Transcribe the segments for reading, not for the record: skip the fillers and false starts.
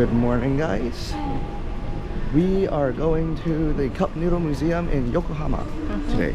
Good morning, guys. We are going to the Cup Noodle Museum in Yokohama today.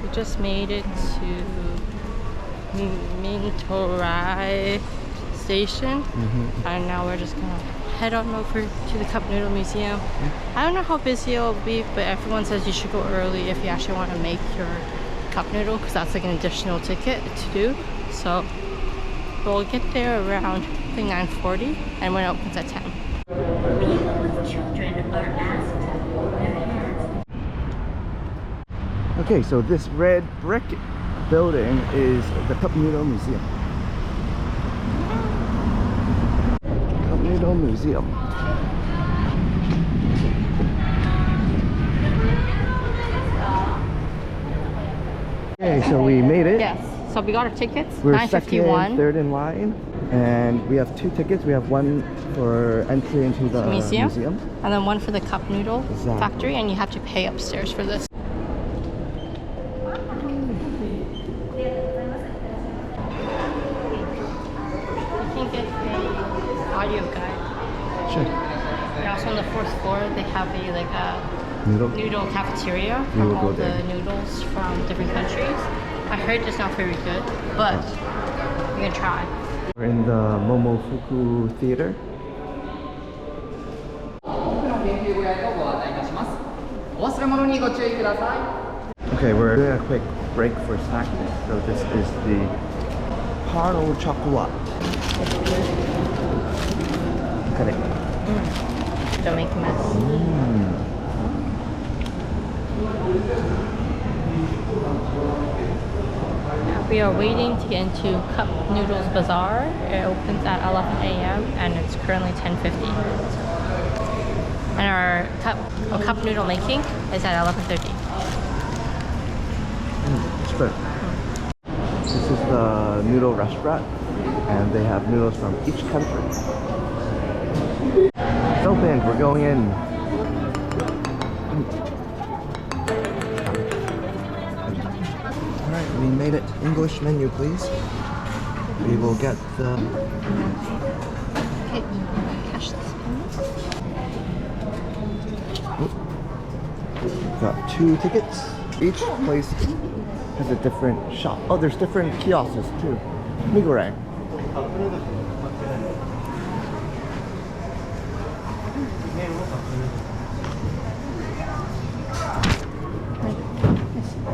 We just made it to Unauthorized station, and now we're just gonna head on over to the Cup Noodle Museum. I don't know how busy it'll be, but everyone says you should go early if you actually want to make your cup noodle, because that's like an additional ticket to do. So we'll get there around I think 9:40, and when it opens at 10. People with children are asked their hands. Okay, so this red brick building is the Cup Noodle Museum. Cup Noodle Museum. Okay, so we made it. Yes. So we got our tickets. We're 9:51. second, third in line, and we have 2 tickets. We have one for entry into the museum, and then one for the cup noodle Exactly. factory, and you have to pay upstairs for this. You can get an audio guide. Sure. And also on the 4th floor, they have a noodle cafeteria We for will all go the there. noodles from different countries. I heard it's not very good, but we're gonna try. We're in the Momofuku Theater. Okay, we're doing a quick break for snacking. So this is the Paro Chocolate. Cut it. Don't make a mess. Now we are waiting to get into Cup Noodles Bazaar. It opens at 11 a.m. and it's currently 10:50. And our cup noodle making is at 11:30. It's good. This is the noodle restaurant, and they have noodles from each country. It's open. We're going in. Alright, we made it. English menu, please. We will get the... Okay, cash this Got 2 tickets. Each place has a different shop. Oh, there's different kiosks too. Mee goreng.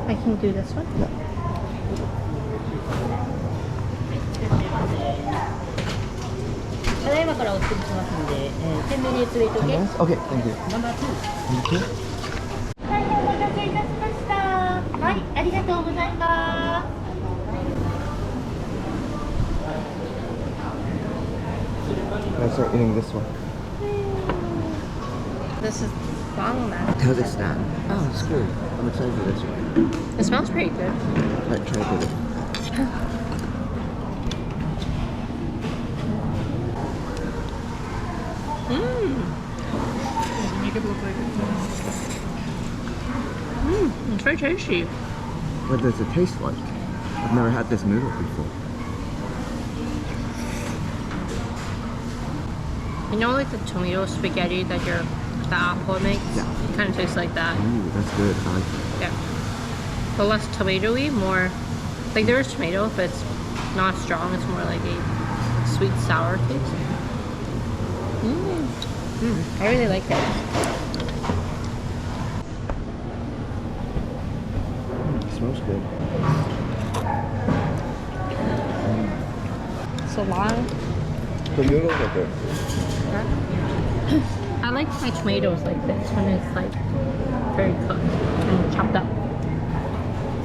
I can do this one. Yeah. Okay, thank you. Number 2. Thank you. 大変お待たせいたしました。はい、ありがとうございます。 I start eating this one. This is Nomad. Kazakhstan. Oh, it's good. I'm excited for this one. It smells pretty good. Alright, try it. It's very tasty. What does it taste like? I've never had this noodle before. You know, like the tomato spaghetti that the apple makes? Yeah. It kind of tastes like that. Ooh, that's good. I like it. Yeah. But less tomatoey, more like there is tomato, but it's not strong. It's more like a sweet sour taste. I really like it. It smells good. So long. The noodles are good. I like my tomatoes like this when it's like very cooked and chopped up.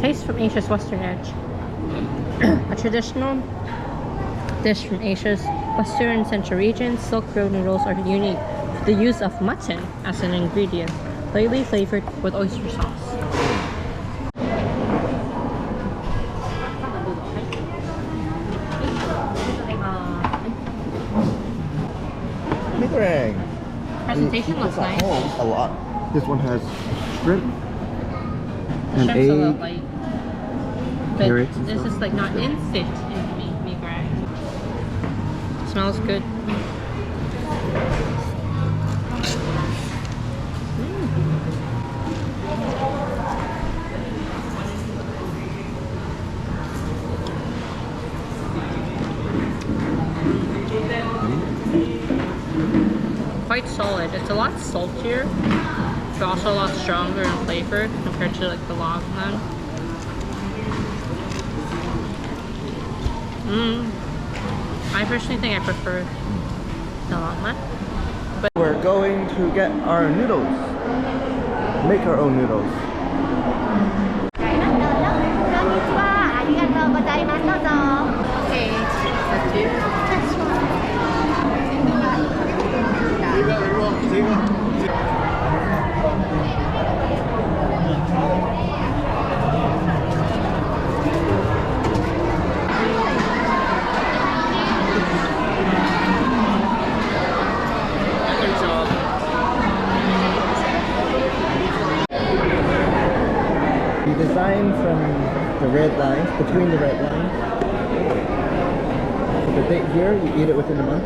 Taste from Asia's western edge. A traditional dish from Asia's western and central region, silk road noodles are unique to the use of mutton as an ingredient, lightly flavored with oyster sauce. Mee goreng. Presentation We looks eat this at nice. home a lot. This one has shrimp and Shrimp's a little egg. light. But Carrots and this stuff. is like not instant in mee goreng. Smells good. It's a lot saltier, but also a lot stronger in flavor compared to like the long one. I personally think I prefer the long one. But we're going to get our noodles. Make our own noodles. okay, that's it. The design from the red lines, between the red lines. So the date here, you eat it within a month.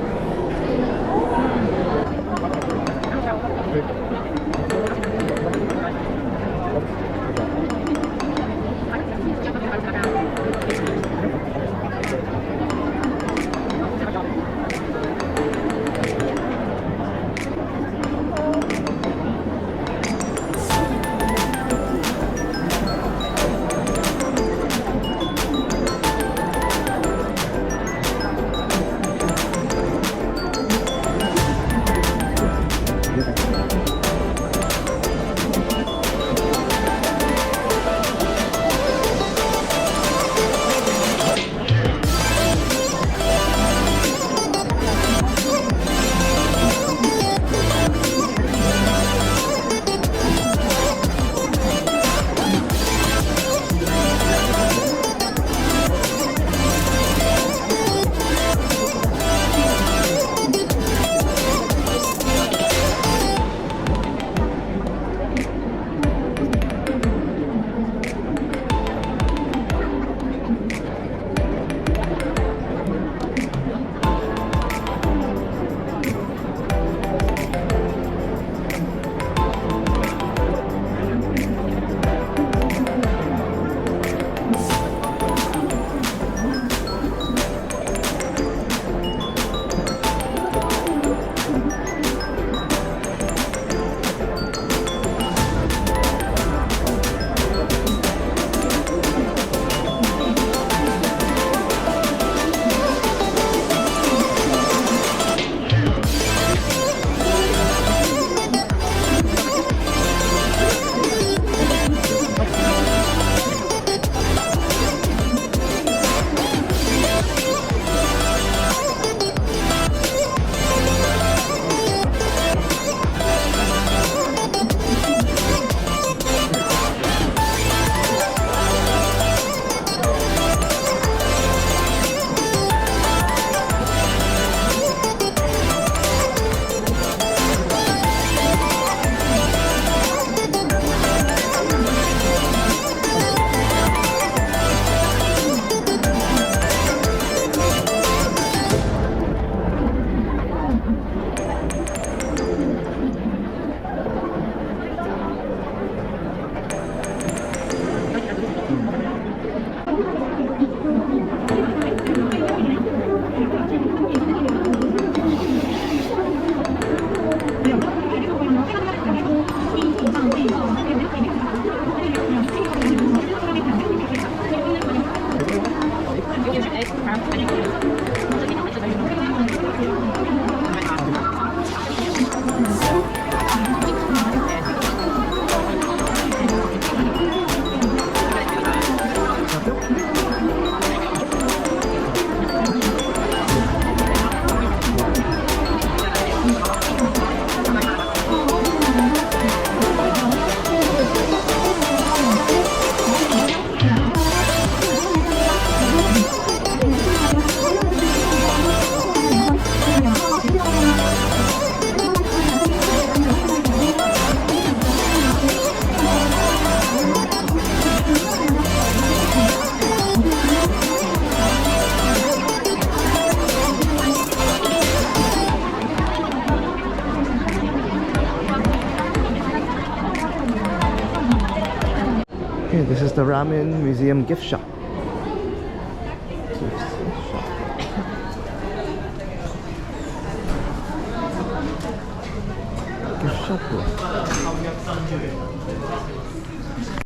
Okay, this is the Ramen Museum gift shop. shampoo.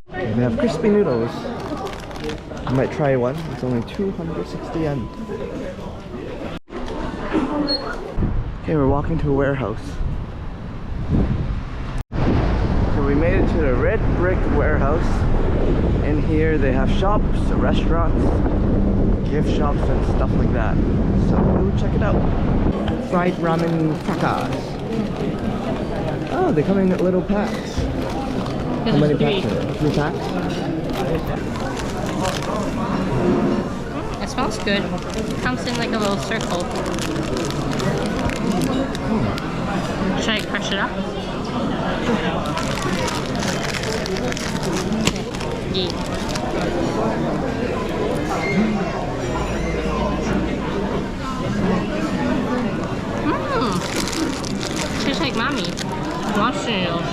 Okay, they have crispy noodles. I might try one. It's only 260 yen. Okay, we're walking to a warehouse. So we made it to the red brick warehouse. In here they have shops, restaurants, gift shops and stuff like that. So we'll check it out. Fried ramen tacos. Oh, they come in little packs. How many packs are there? 3 packs? It smells good. It comes in like a little circle. Should I crush it up? Yeah. Tastes like mommy. Monster noodles.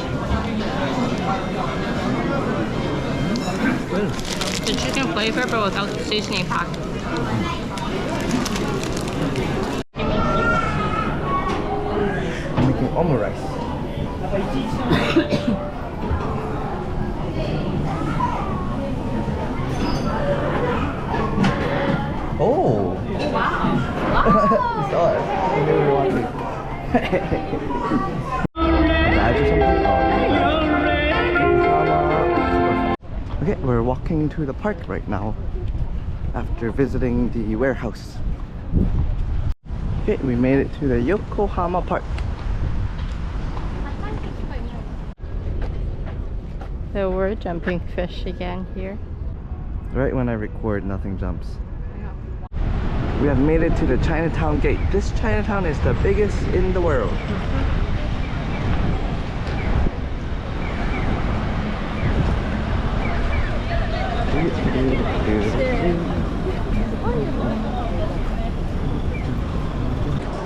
Good. The chicken flavor, but without the seasoning pack. I'm making omurice. Oh! Wow! You saw it. You knew we were watching. Badge or something? Oh, okay, we're walking to the park right now after visiting the warehouse. Okay, we made it to the Yokohama park. So we're jumping fish again here. Right when I record, nothing jumps. We have made it to the Chinatown gate. This Chinatown is the biggest in the world.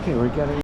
Okay, we're getting